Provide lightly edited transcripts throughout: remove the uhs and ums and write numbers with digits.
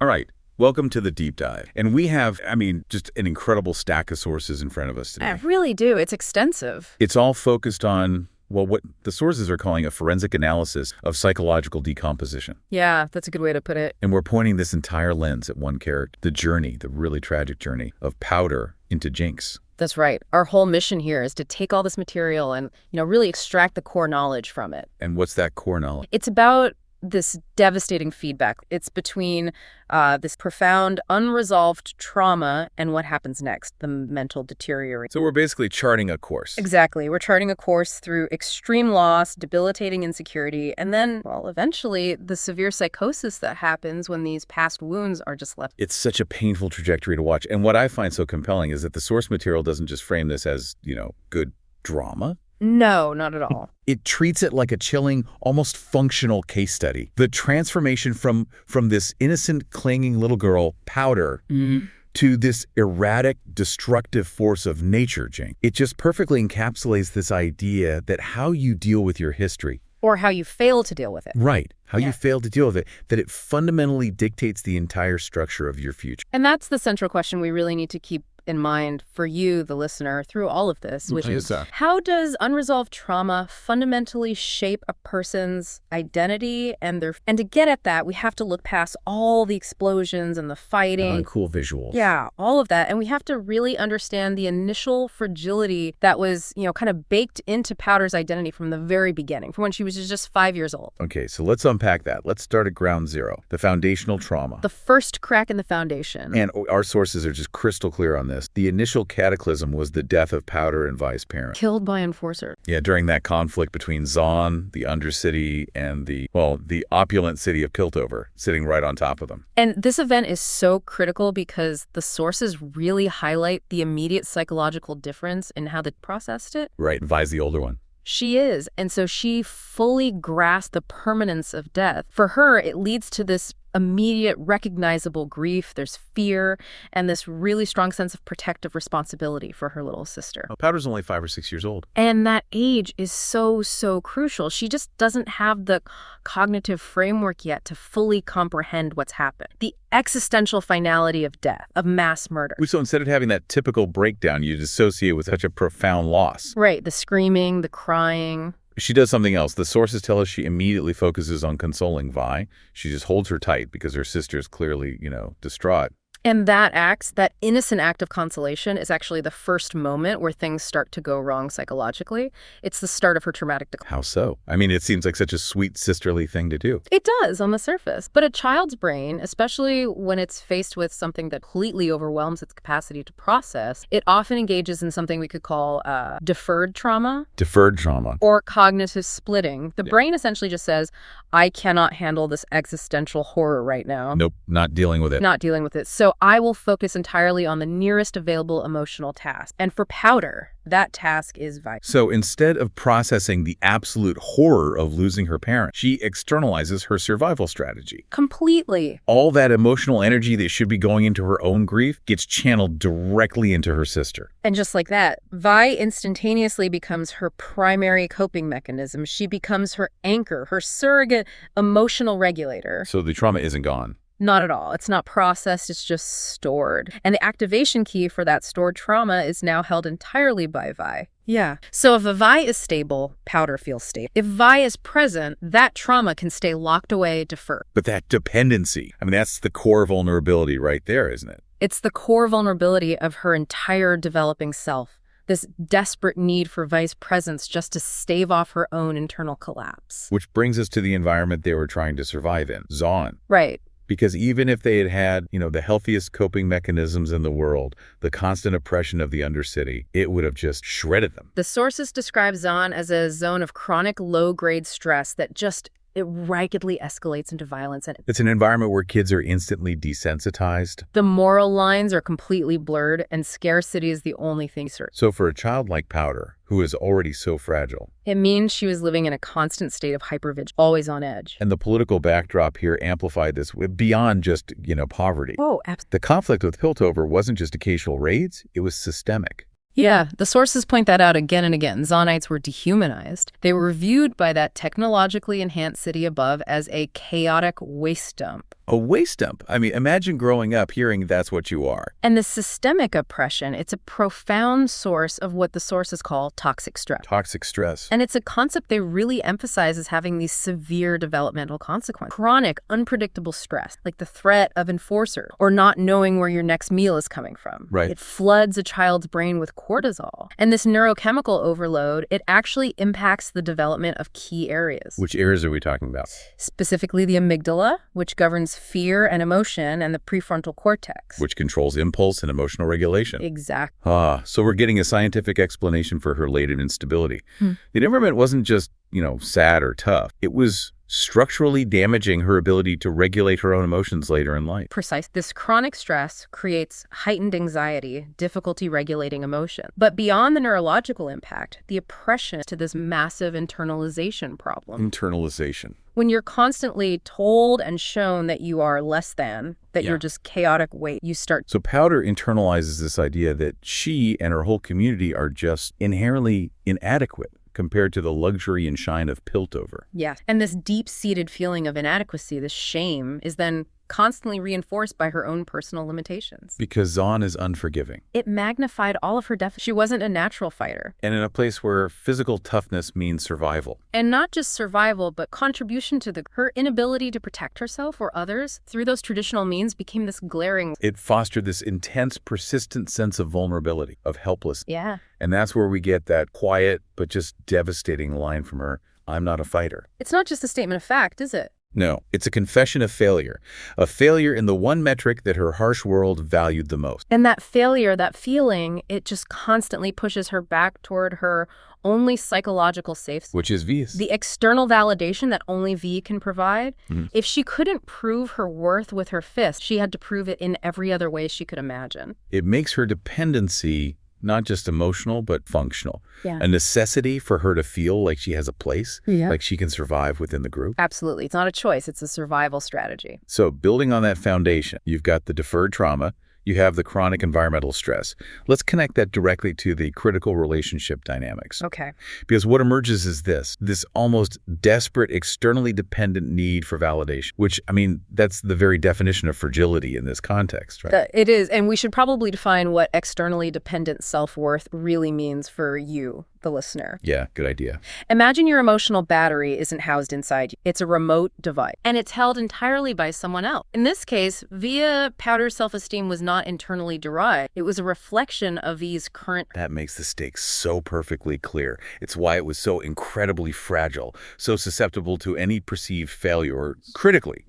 right. Welcome to the deep dive. And we have, just an incredible stack of sources in front of us today. I really do. It's extensive. It's all focused on, well, what the sources are calling a forensic analysis of psychological decomposition. Yeah, that's a good way to put it. And we're pointing this entire lens at one character, the journey, the really tragic journey of Powder into Jinx. That's right. Our whole mission here is to take all this material and, really extract the core knowledge from it. And what's that core knowledge? It's about this devastating feedback. It's between this profound unresolved trauma and what happens next, the mental deterioration. So we're basically charting a course. Exactly. We're charting a course through extreme loss, debilitating insecurity, and then, eventually the severe psychosis that happens when these past wounds are just left. It's such a painful trajectory to watch. And what I find so compelling is that the source material doesn't just frame this as, good drama. No, not at all. It treats it like a chilling, almost functional case study. The transformation from this innocent, clinging little girl, Powder, to this erratic, destructive force of nature, Jinx. It just perfectly encapsulates this idea that how you deal with your history, or how you fail to deal with it. Right. How you fail to deal with it, that it fundamentally dictates the entire structure of your future. And that's the central question we really need to keep in mind for you, the listener, through all of this, which is how does unresolved trauma fundamentally shape a person's identity and to get at that, we have to look past all the explosions and the fighting. And cool visuals. Yeah, all of that. And we have to really understand the initial fragility that was, kind of baked into Powder's identity from the very beginning, from when she was just 5 years old. Okay, so let's unpack that. Let's start at ground zero, the foundational trauma. The first crack in the foundation. And our sources are just crystal clear on this. The initial cataclysm was the death of Powder and Vi's parent. Killed by Enforcer. Yeah, during that conflict between Zaun, the Undercity, and the opulent city of Piltover, sitting right on top of them. And this event is so critical because the sources really highlight the immediate psychological difference in how they processed it. Right, Vi's the older one. She is. And so she fully grasped the permanence of death. For her, it leads to this immediate recognizable grief. There's fear and this really strong sense of protective responsibility for her little sister. Well, Powder's only 5 or 6 years old. And that age is so, so crucial. She just doesn't have the cognitive framework yet to fully comprehend what's happened. The existential finality of death, of mass murder. So instead of having that typical breakdown you'd associate with such a profound loss. Right, the screaming, the crying. She does something else. The sources tell us she immediately focuses on consoling Vi. She just holds her tight because her sister's clearly, distraught. And that innocent act of consolation is actually the first moment where things start to go wrong psychologically. It's the start of her traumatic decline. How so? It seems like such a sweet sisterly thing to do. It does on the surface. But a child's brain, especially when it's faced with something that completely overwhelms its capacity to process, it often engages in something we could call deferred trauma. Deferred trauma. Or cognitive splitting. The brain essentially just says, I cannot handle this existential horror right now. Nope, not dealing with it. Not dealing with it. So I will focus entirely on the nearest available emotional task. And for Powder, that task is vital. So instead of processing the absolute horror of losing her parent, she externalizes her survival strategy. Completely. All that emotional energy that should be going into her own grief gets channeled directly into her sister. And just like that, Vi instantaneously becomes her primary coping mechanism. She becomes her anchor, her surrogate emotional regulator. So the trauma isn't gone. Not at all. It's not processed, it's just stored. And the activation key for that stored trauma is now held entirely by Vi. Yeah. So if a Vi is stable, Powder feels stable. If Vi is present, that trauma can stay locked away, deferred. But that dependency, that's the core vulnerability right there, isn't it? It's the core vulnerability of her entire developing self. This desperate need for Vi's presence just to stave off her own internal collapse. Which brings us to the environment they were trying to survive in, Zaun. Right. Because even if they had the healthiest coping mechanisms in the world, the constant oppression of the Undercity, it would have just shredded them. The sources describe Zaun as a zone of chronic low-grade stress that just it rapidly escalates into violence. And it's an environment where kids are instantly desensitized. The moral lines are completely blurred, and scarcity is the only thing certain. So for a child like Powder, who is already so fragile, it means she was living in a constant state of hypervigilance, always on edge. And the political backdrop here amplified this beyond just, poverty. Oh, absolutely. The conflict with Piltover wasn't just occasional raids, it was systemic. Yeah, the sources point that out again and again. Zaunites were dehumanized. They were viewed by that technologically enhanced city above as a chaotic waste dump. A waste dump. I mean, imagine growing up hearing that's what you are. And the systemic oppression, it's a profound source of what the sources call toxic stress. Toxic stress. And it's a concept they really emphasize as having these severe developmental consequences. Chronic, unpredictable stress, like the threat of enforcer or not knowing where your next meal is coming from. Right. It floods a child's brain with cortisol. And this neurochemical overload, it actually impacts the development of key areas. Which areas are we talking about? Specifically the amygdala, which governs fear and emotion, and the prefrontal cortex, which controls impulse and emotional regulation. Exactly. So we're getting a scientific explanation for her latent instability. The temperament wasn't just, sad or tough. It was structurally damaging her ability to regulate her own emotions later in life. Precise. This chronic stress creates heightened anxiety, difficulty regulating emotion. But beyond the neurological impact, the oppression to this massive internalization problem. Internalization. When you're constantly told and shown that you are less than, that you're just chaotic weight, you start... So Powder internalizes this idea that she and her whole community are just inherently inadequate compared to the luxury and shine of Piltover. Yes. And this deep-seated feeling of inadequacy, this shame, is then constantly reinforced by her own personal limitations. Because Zahn is unforgiving. It magnified all of her deficits. She wasn't a natural fighter. And in a place where physical toughness means survival. And not just survival, but contribution to her inability to protect herself or others through those traditional means became this glaring... It fostered this intense, persistent sense of vulnerability, of helplessness. Yeah. And that's where we get that quiet but just devastating line from her, "I'm not a fighter." It's not just a statement of fact, is it? No, it's a confession of failure. A failure in the one metric that her harsh world valued the most. And that failure, that feeling, it just constantly pushes her back toward her only psychological safe... Which is V's. The external validation that only V can provide. If she couldn't prove her worth with her fist, she had to prove it in every other way she could imagine. It makes her dependency not just emotional, but functional. Yeah. A necessity for her to feel like she has a place, like she can survive within the group. Absolutely. It's not a choice. It's a survival strategy. So building on that foundation, you've got the deferred trauma, you have the chronic environmental stress. Let's connect that directly to the critical relationship dynamics. Okay. Because what emerges is this almost desperate, externally dependent need for validation, which, I mean, that's the very definition of fragility in this context, right? It is. And we should probably define what externally dependent self-worth really means for you, the listener. Yeah, good idea. Imagine your emotional battery isn't housed inside you. It's a remote device, and it's held entirely by someone else. In this case, Powder's self-esteem was not internally derived. It was a reflection of V's current... That makes the stakes so perfectly clear. It's why it was so incredibly fragile, so susceptible to any perceived failure, or critically,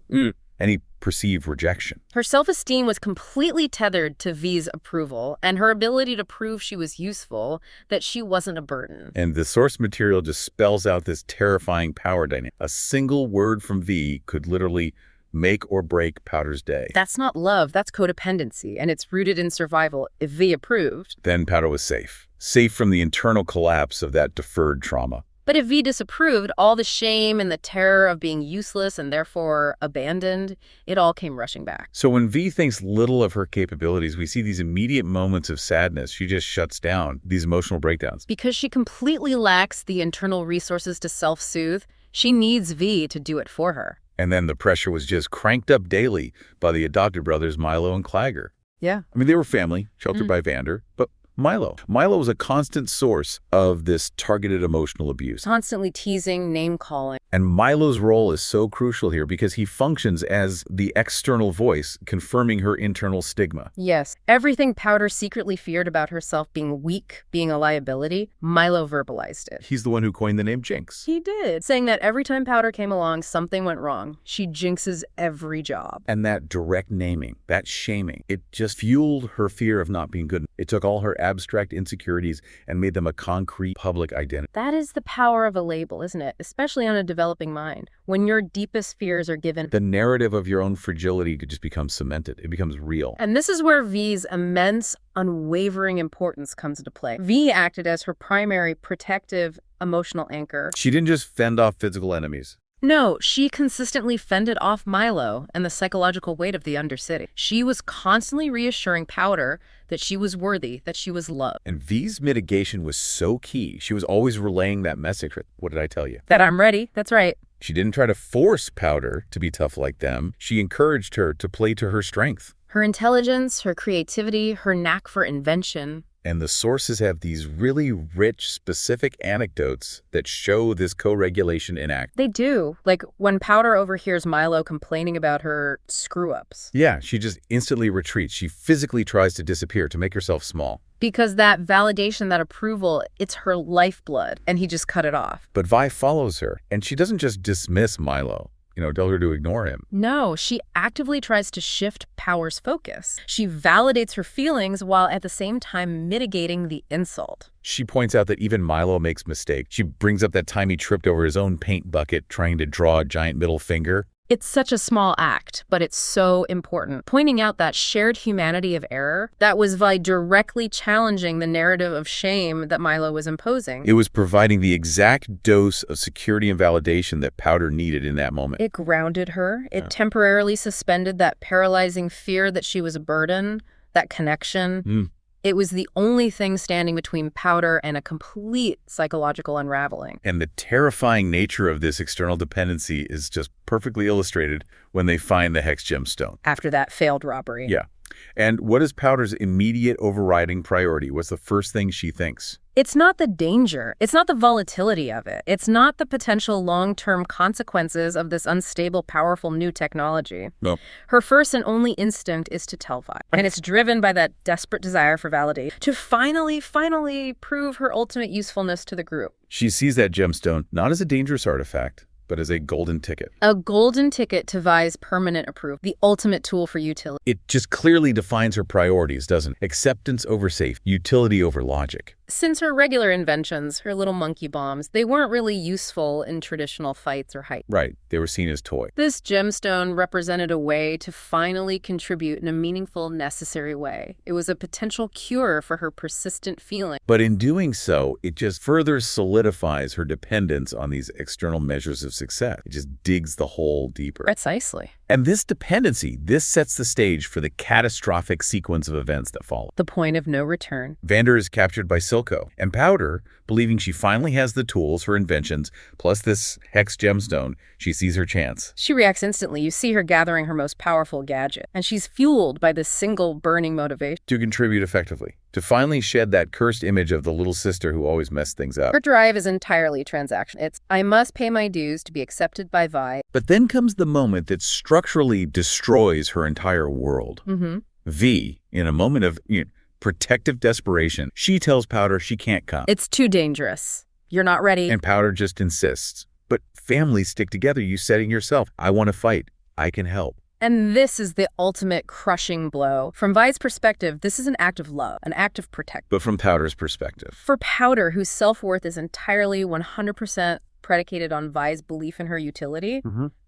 any perceived rejection. Her self-esteem was completely tethered to V's approval and her ability to prove she was useful, that she wasn't a burden. And the source material just spells out this terrifying power dynamic. A single word from V could literally make or break Powder's day. That's not love, that's codependency, and it's rooted in survival. If V approved... Then Powder was safe. Safe from the internal collapse of that deferred trauma. But if V disapproved, all the shame and the terror of being useless and therefore abandoned, it all came rushing back. So when V thinks little of her capabilities, we see these immediate moments of sadness. She just shuts down, these emotional breakdowns. Because she completely lacks the internal resources to self-soothe, she needs V to do it for her. And then the pressure was just cranked up daily by the adopted brothers Milo and Clagger. Yeah. I mean, they were family, sheltered by Vander, but Milo was a constant source of this targeted emotional abuse. Constantly teasing, name-calling. And Milo's role is so crucial here because he functions as the external voice, confirming her internal stigma. Yes. Everything Powder secretly feared about herself being weak, being a liability, Milo verbalized it. He's the one who coined the name Jinx. He did, saying that every time Powder came along, something went wrong. She jinxes every job. And that direct naming, that shaming, it just fueled her fear of not being good. It took all her abstract insecurities and made them a concrete public identity. That is the power of a label, isn't it? Especially on a developing mind. When your deepest fears are given... The narrative of your own fragility could just become cemented. It becomes real. And this is where V's immense, unwavering importance comes into play. V acted as her primary protective emotional anchor. She didn't just fend off physical enemies. No, she consistently fended off Milo and the psychological weight of the Undercity. She was constantly reassuring Powder that she was worthy, that she was loved. And V's mitigation was so key. She was always relaying that message. What did I tell you? That I'm ready. That's right. She didn't try to force Powder to be tough like them. She encouraged her to play to her strength. Her intelligence, her creativity, her knack for invention. And the sources have these really rich, specific anecdotes that show this co-regulation in act. They do. Like when Powder overhears Milo complaining about her screw-ups. Yeah, she just instantly retreats. She physically tries to disappear to make herself small. Because that validation, that approval, it's her lifeblood, and he just cut it off. But Vi follows her, and she doesn't just dismiss Milo. Tell her to ignore him. No, she actively tries to shift Power's focus. She validates her feelings while at the same time mitigating the insult. She points out that even Milo makes mistakes. She brings up that time he tripped over his own paint bucket trying to draw a giant middle finger. It's such a small act, but it's so important. Pointing out that shared humanity of error, that was Vi directly challenging the narrative of shame that Milo was imposing. It was providing the exact dose of security and validation that Powder needed in that moment. It grounded her. It temporarily suspended that paralyzing fear that she was a burden, that connection. It was the only thing standing between Powder and a complete psychological unraveling. And the terrifying nature of this external dependency is just perfectly illustrated when they find the Hex Gemstone. After that failed robbery. Yeah. And what is Powder's immediate overriding priority? What's the first thing she thinks? It's not the danger. It's not the volatility of it. It's not the potential long-term consequences of this unstable, powerful new technology. No. Her first and only instinct is to tell Vi. And it's driven by that desperate desire for validation to finally prove her ultimate usefulness to the group. She sees that gemstone not as a dangerous artifact, but as a golden ticket. A golden ticket to Vi's permanent approval, the ultimate tool for utility. It just clearly defines her priorities, doesn't it? Acceptance over safety, utility over logic. Since her regular inventions, her little monkey bombs, they weren't really useful in traditional fights or height. Right, they were seen as toys. This gemstone represented a way to finally contribute in a meaningful, necessary way. It was a potential cure for her persistent feeling. But in doing so, it just further solidifies her dependence on these external measures of success. It just digs the hole deeper. Precisely. And this dependency, this sets the stage for the catastrophic sequence of events that follow. The point of no return. Vander is captured by Silco, and Powder, believing she finally has the tools, her inventions, plus this Hex Gemstone, she sees her chance. She reacts instantly. You see her gathering her most powerful gadget, and she's fueled by this single burning motivation. To contribute effectively, to finally shed that cursed image of the little sister who always messed things up. Her drive is entirely transactional. It's, I must pay my dues to be accepted by Vi. But then comes the moment that structurally destroys her entire world. V, in a moment of protective desperation, she tells Powder she can't come. It's too dangerous. You're not ready. And Powder just insists. But families stick together. You said it yourself. I want to fight. I can help. And this is the ultimate crushing blow. From Vi's perspective, this is an act of love, an act of protection. But from Powder's perspective. For Powder, whose self-worth is entirely 100% predicated on Vi's belief in her utility,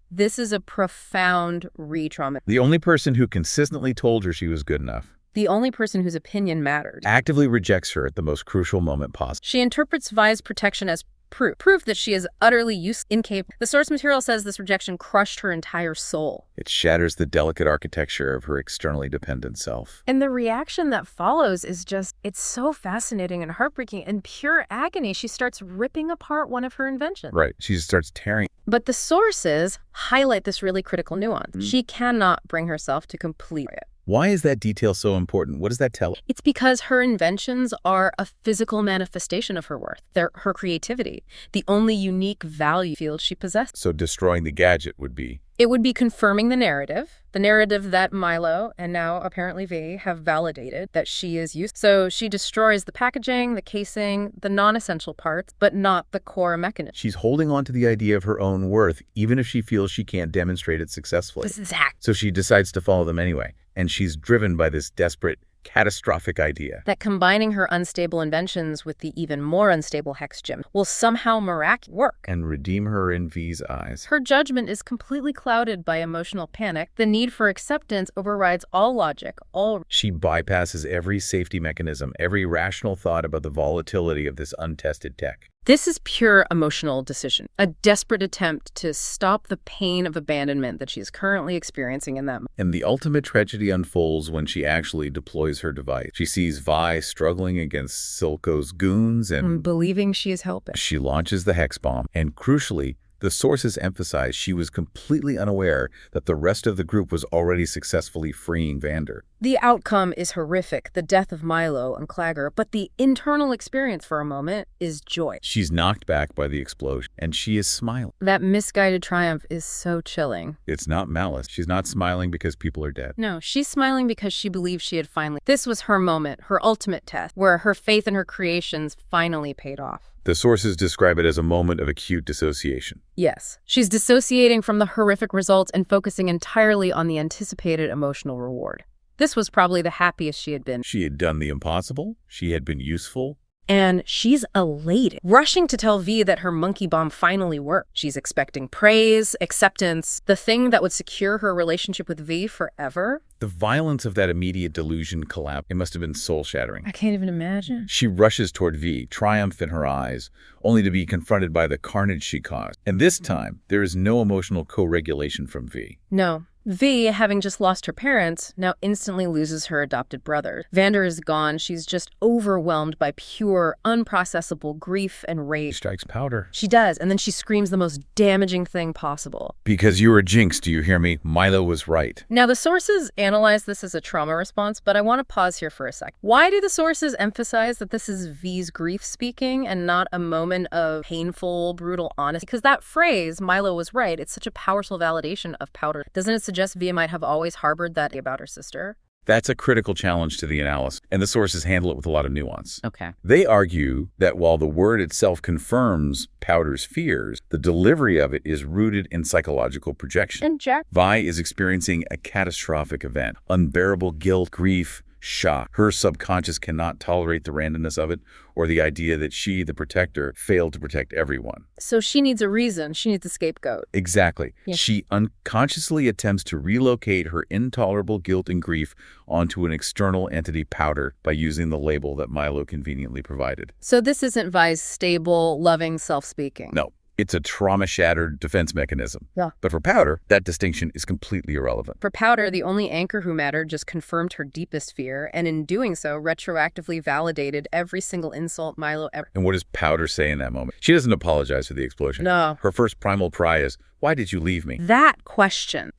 this is a profound re-trauma. The only person who consistently told her she was good enough. The only person whose opinion mattered. Actively rejects her at the most crucial moment possible. She interprets Vi's protection as proof that she is utterly incapable. The source material says this rejection crushed her entire soul. It shatters the delicate architecture of her externally dependent self. And the reaction that follows is just, it's so fascinating and heartbreaking. In pure agony, she starts ripping apart one of her inventions. Right. She just starts tearing. But the sources highlight this really critical nuance. She cannot bring herself to complete it. Why is that detail so important? What does that tell us? It's because her inventions are a physical manifestation of her worth. They're her creativity, the only unique value field she possessed. So destroying the gadget would be? It would be confirming the narrative that Milo and now apparently V have validated that she is used. So she destroys the packaging, the casing, the non-essential parts, but not the core mechanism. She's holding on to the idea of her own worth, even if she feels she can't demonstrate it successfully. Exactly. So she decides to follow them anyway. And she's driven by this desperate, catastrophic idea. That combining her unstable inventions with the even more unstable Hex Gem will somehow miraculously work. And redeem her in V's eyes. Her judgment is completely clouded by emotional panic. The need for acceptance overrides all logic, She bypasses every safety mechanism, every rational thought about the volatility of this untested tech. This is pure emotional decision, a desperate attempt to stop the pain of abandonment that she is currently experiencing in them. And the ultimate tragedy unfolds when she actually deploys her device. She sees Vi struggling against Silco's goons and believing she is helping. she launches the hex bomb. And crucially, The sources emphasize she was completely unaware that the rest of the group was already successfully freeing Vander. The outcome is horrific, the death of Milo and Clagger, but the internal experience for a moment is joy. She's knocked back by the explosion, and she is smiling. That misguided triumph is so chilling. It's not malice. She's not smiling because people are dead. No, she's smiling because she believed she had finally... This was her moment, her ultimate test, where her faith in her creations finally paid off. The sources describe it as a moment of acute dissociation. Yes. She's dissociating from the horrific results and focusing entirely on the anticipated emotional reward. This was probably the happiest she had been. She had done the impossible. She had been useful. And she's elated, rushing to tell V that her monkey bomb finally worked. She's expecting praise, acceptance, the thing that would secure her relationship with V forever. The violence of that immediate delusion collapse, it must have been soul-shattering. I can't even imagine. She rushes toward V, triumph in her eyes, only to be confronted by the carnage she caused. And this time, there is no emotional co-regulation from V. No. V, having just lost her parents, now instantly loses her adopted brother. Vander is gone. She's just overwhelmed by pure, unprocessable grief and rage. She strikes Powder. She does, and then she screams the most damaging thing possible. Because you were Jinx, do you hear me? Milo was right. Now, the sources analyze this as a trauma response, but I want to pause here for a sec. Why do the sources emphasize that this is V's grief speaking and not a moment of painful, brutal honesty? Because that phrase, Milo was right, it's such a powerful validation of Powder. Doesn't it suggest V might have always harbored that about her sister? That's a critical challenge to the analysis, and the sources handle it with a lot of nuance. Okay. They argue that while the word itself confirms Powder's fears, the delivery of it is rooted in psychological projection. And Jack? Vi is experiencing a catastrophic event, unbearable guilt, grief, shock. Her subconscious cannot tolerate the randomness of it or the idea that she, the protector, failed to protect everyone. So she needs a reason. She needs a scapegoat. Exactly. Yeah. She unconsciously attempts to relocate her intolerable guilt and grief onto an external entity, Powder, by using the label that Milo conveniently provided. So this isn't Vi's stable, loving self-speaking. No. It's a trauma-shattered defense mechanism. Yeah. But for Powder, that distinction is completely irrelevant. For Powder, the only anchor who mattered just confirmed her deepest fear, and in doing so, retroactively validated every single insult Milo ever... And what does Powder say in that moment? She doesn't apologize for the explosion. No. Her first primal cry is, "Why did you leave me?" That question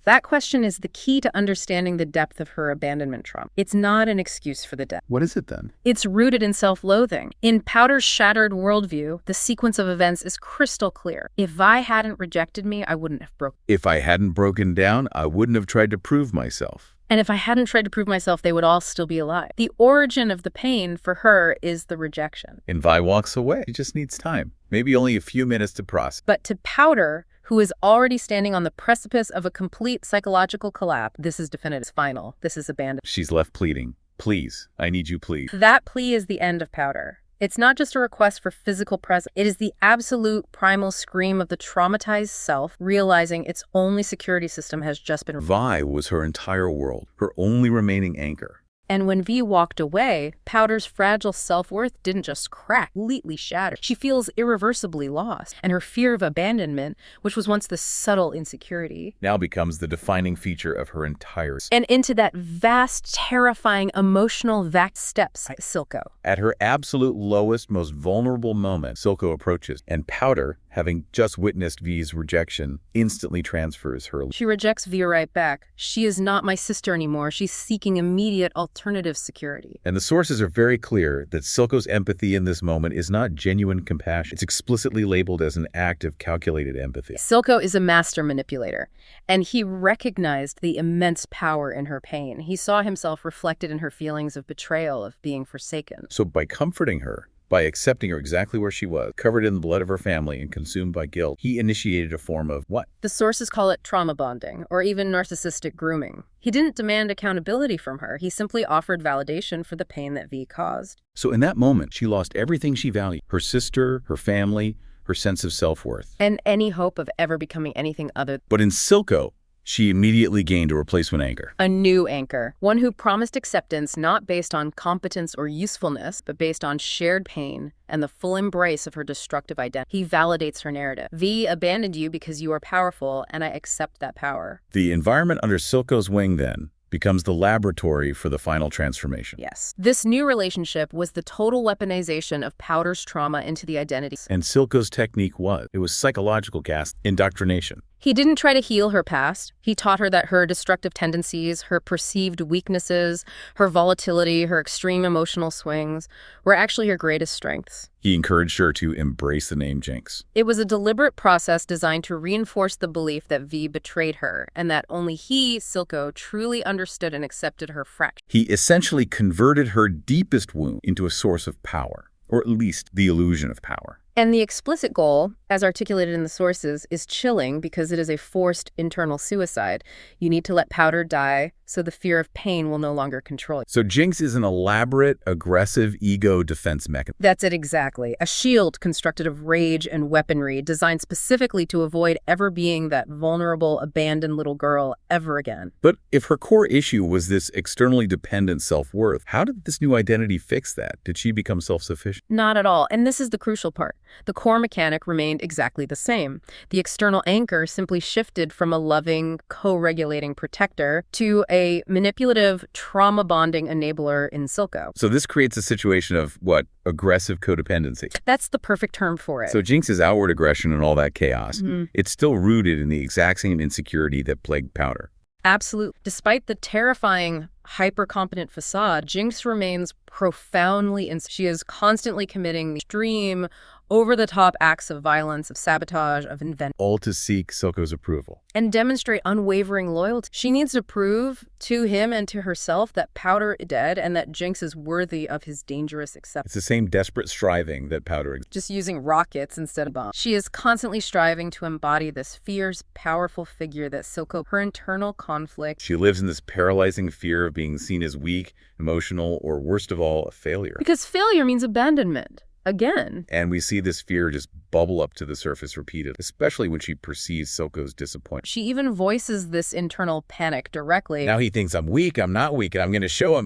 is the key to understanding the depth of her abandonment trauma. It's not an excuse for the death. What is it then? It's rooted in self-loathing. In Powder's shattered worldview, the sequence of events is crystal clear. If Vi hadn't rejected me, I wouldn't have broken. If I hadn't broken down, I wouldn't have tried to prove myself. And if I hadn't tried to prove myself, they would all still be alive. The origin of the pain for her is the rejection. And Vi walks away. She just needs time. Maybe only a few minutes to process. But to Powder, who is already standing on the precipice of a complete psychological collapse, this is definitive. It's final. This is abandoned. She's left pleading. Please, I need you, please. That plea is the end of Powder. It's not just a request for physical presence. It is the absolute primal scream of the traumatized self, realizing its only security system has just been... Vi was her entire world, her only remaining anchor. And when V walked away, Powder's fragile self-worth didn't just crack, completely shattered. She feels irreversibly lost, and her fear of abandonment, which was once the subtle insecurity, now becomes the defining feature of her entire... And into that vast, terrifying, emotional steps Silco. At her absolute lowest, most vulnerable moment, Silco approaches, and Powder, having just witnessed V's rejection, instantly transfers her... She rejects V right back. She is not my sister anymore. She's seeking immediate alternative security. And the sources are very clear that Silco's empathy in this moment is not genuine compassion. It's explicitly labeled as an act of calculated empathy. Silco is a master manipulator, and he recognized the immense power in her pain. He saw himself reflected in her feelings of betrayal, of being forsaken. So by comforting her, by accepting her exactly where she was, covered in the blood of her family and consumed by guilt, he initiated a form of what? The sources call it trauma bonding, or even narcissistic grooming. He didn't demand accountability from her. He simply offered validation for the pain that V caused. So in that moment, she lost everything she valued. Her sister, her family, her sense of self-worth. And any hope of ever becoming anything other. But in Silco, she immediately gained a replacement anchor. A new anchor. One who promised acceptance not based on competence or usefulness, but based on shared pain and the full embrace of her destructive identity. He validates her narrative. V abandoned you because you are powerful, and I accept that power. The environment under Silco's wing, then, becomes the laboratory for the final transformation. Yes. This new relationship was the total weaponization of Powder's trauma into the identity. And Silco's technique was psychological gas indoctrination. He didn't try to heal her past. He taught her that her destructive tendencies, her perceived weaknesses, her volatility, her extreme emotional swings were actually her greatest strengths. He encouraged her to embrace the name Jinx. It was a deliberate process designed to reinforce the belief that V betrayed her and that only he, Silco, truly understood and accepted her fracture. He essentially converted her deepest wound into a source of power, or at least the illusion of power. And the explicit goal, as articulated in the sources, is chilling because it is a forced internal suicide. You need to let Powder die so the fear of pain will no longer control you. So Jinx is an elaborate, aggressive ego defense mechanism. That's it exactly. A shield constructed of rage and weaponry designed specifically to avoid ever being that vulnerable, abandoned little girl ever again. But if her core issue was this externally dependent self-worth, how did this new identity fix that? Did she become self-sufficient? Not at all. And this is the crucial part. The core mechanic remained exactly the same. The external anchor simply shifted from a loving, co-regulating protector to a manipulative, trauma-bonding enabler in Silco. So this creates a situation of, aggressive codependency. That's the perfect term for it. So Jinx's outward aggression and all that chaos, it's still rooted in the exact same insecurity that plagued Powder. Absolutely. Despite the terrifying, hyper-competent facade, Jinx remains profoundly insecure. She is constantly committing extreme, over-the-top acts of violence, of sabotage, of invention. All to seek Silco's approval. And demonstrate unwavering loyalty. She needs to prove to him and to herself that Powder is dead and that Jinx is worthy of his dangerous acceptance. It's the same desperate striving that Powder just using rockets instead of bombs. She is constantly striving to embody this fierce, powerful figure that Silco, her internal conflict. She lives in this paralyzing fear of being seen as weak, emotional, or worst of all, a failure. Because failure means abandonment. Again. And we see this fear just bubble up to the surface repeatedly, especially when she perceives Silco's disappointment. She even voices this internal panic directly. Now he thinks I'm weak, I'm not weak, and I'm going to show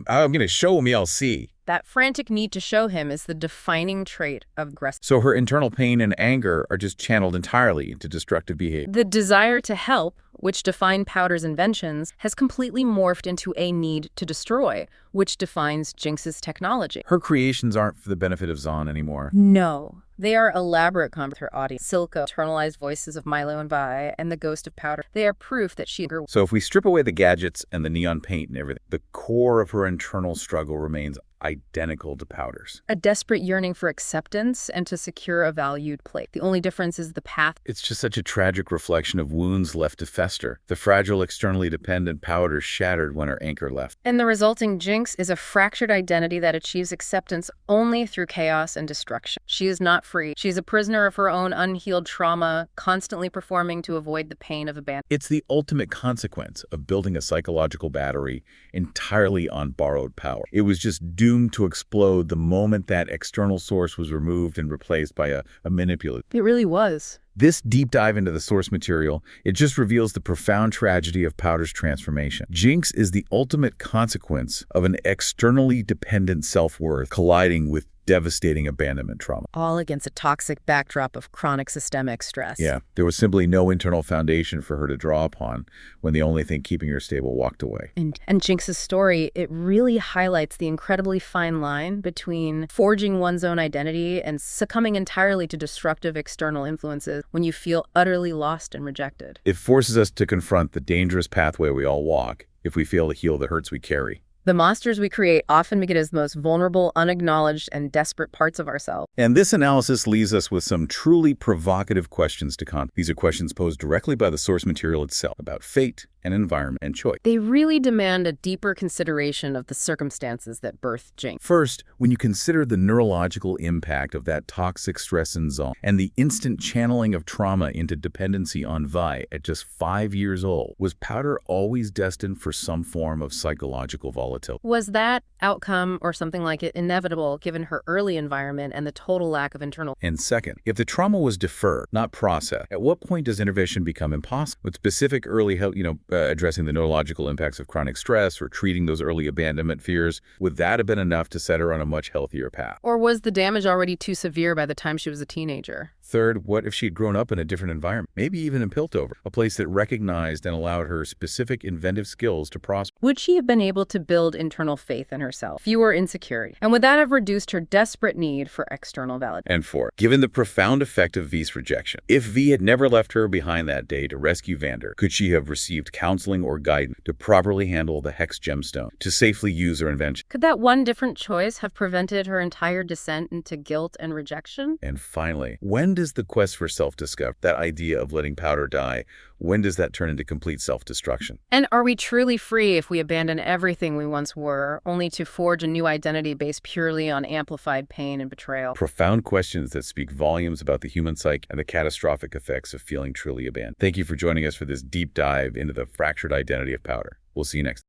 him you'll see. That frantic need to show him is the defining trait of aggressive. So her internal pain and anger are just channeled entirely into destructive behavior. The desire to help, which defined Powder's inventions, has completely morphed into a need to destroy, which defines Jinx's technology. Her creations aren't for the benefit of Zahn anymore. No. They are elaborate with her audience. Silco, internalized voices of Milo and Vi, and the ghost of Powder. They are proof that she... So if we strip away the gadgets and the neon paint and everything, the core of her internal struggle remains identical to Powder's. A desperate yearning for acceptance and to secure a valued place. The only difference is the path. It's just such a tragic reflection of wounds left to fester. The fragile, externally dependent Powder shattered when her anchor left. And the resulting Jinx is a fractured identity that achieves acceptance only through chaos and destruction. She is not free. She's a prisoner of her own unhealed trauma, constantly performing to avoid the pain of abandonment. It's the ultimate consequence of building a psychological battery entirely on borrowed power. It was just doomed to explode the moment that external source was removed and replaced by a manipulative. It really was. This deep dive into the source material, it just reveals the profound tragedy of Powder's transformation. Jinx is the ultimate consequence of an externally dependent self-worth colliding with devastating abandonment trauma. All against a toxic backdrop of chronic systemic stress. Yeah, there was simply no internal foundation for her to draw upon when the only thing keeping her stable walked away. And Jinx's story, it really highlights the incredibly fine line between forging one's own identity and succumbing entirely to destructive external influences when you feel utterly lost and rejected. It forces us to confront the dangerous pathway we all walk if we fail to heal the hurts we carry. The monsters we create often make it as the most vulnerable, unacknowledged, and desperate parts of ourselves. And this analysis leaves us with some truly provocative questions to consider. These are questions posed directly by the source material itself about fate and environment and choice. They really demand a deeper consideration of the circumstances that birthed Jinx. First, when you consider the neurological impact of that toxic stress in Zahn and the instant channeling of trauma into dependency on Vi at just 5 years old, was Powder always destined for some form of psychological volatility? Was that outcome or something like it inevitable given her early environment and the total lack of internal? And second, if the trauma was deferred, not processed, at what point does intervention become impossible? With specific early help, addressing the neurological impacts of chronic stress or treating those early abandonment fears, would that have been enough to set her on a much healthier path? Or was the damage already too severe by the time she was a teenager? Third, what if she'd grown up in a different environment, maybe even in Piltover, a place that recognized and allowed her specific inventive skills to prosper? Would she have been able to build internal faith in herself, fewer insecurity? And would that have reduced her desperate need for external validation? And four, given the profound effect of V's rejection, if V had never left her behind that day to rescue Vander, could she have received counseling or guidance to properly handle the Hex gemstone, to safely use her invention? Could that one different choice have prevented her entire descent into guilt and rejection? And finally, when does the quest for self-discovery, that idea of letting powder die, when does that turn into complete self-destruction? And are we truly free if we abandon everything we once were, only to forge a new identity based purely on amplified pain and betrayal? Profound questions that speak volumes about the human psyche and the catastrophic effects of feeling truly abandoned. Thank you for joining us for this deep dive into the fractured identity of powder. We'll see you next time.